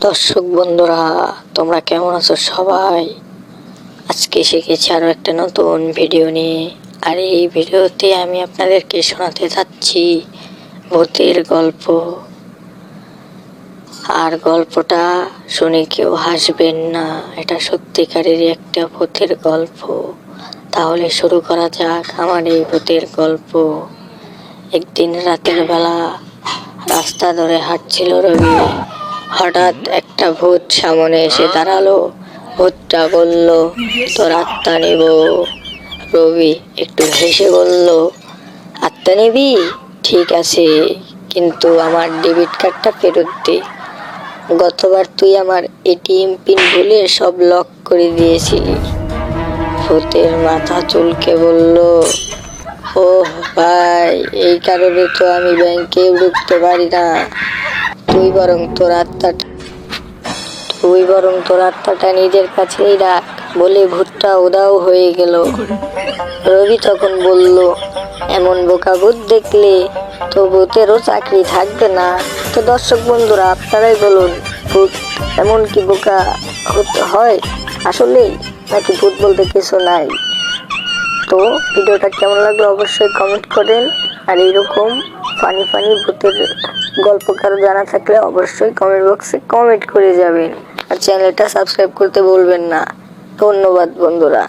দর্শক বন্ধুরা, তোমরা কেমন আছো সবাই? আজকে শিখেছি আরো একটা নতুন ভিডিও নিয়ে। আর এই ভিডিওতে আমি আপনাদেরকে শোনাতে যাচ্ছি ভূতের গল্প। আর গল্পটা শুনে কেউ হাসবেন না, এটা সত্যিকারের একটা ভূতের গল্প। তাহলে শুরু করা যাক আমার এই ভূতের গল্প। একদিন রাতের বেলা রাস্তা ধরে হাঁটছিল রবি। হঠাৎ একটা ভূত সামনে এসে দাঁড়ালো। ভূতটা বলল, তোর আত্মা নিব। রবি একটু হেসে বলল, আত্মা নিবি? ঠিক আছে, কিন্তু আমার ডেবিট কার্ডটা ফেরত দে। গতবার তুই আমার এটিএম পিন ভুলে সব লক করে দিয়েছিলি। ভূতের মাথা চুলকে বলল, ও ভাই, এই কারণে তো আমি ব্যাংকে ঢুকতে পারি না। তুই বরং তোর আত্মাটা নিজের কাছেই রাখ। বলে ভূতটা উধাও হয়ে গেল। রবি তখন বলল, এমন বোকা ভূত দেখলে তো ভূতেরও চাকরি থাকবে না। তো দর্শক বন্ধুরা, আপনারাই বলুন, ভূত এমন কি বোকা হতে হয় আসলেই, নাকি ভূত বলতে কিছু নাই? তো ভিডিওটা কেমন লাগলো অবশ্যই কমেন্ট করেন। আর এইরকম ফানি ভূতের গল্প কারো জানা থাকলে অবশ্যই কমেন্ট বক্সে কমেন্ট করে যাবেন। আর চ্যানেলটা সাবস্ক্রাইব করতে ভুলবেন না। ধন্যবাদ বন্ধুরা।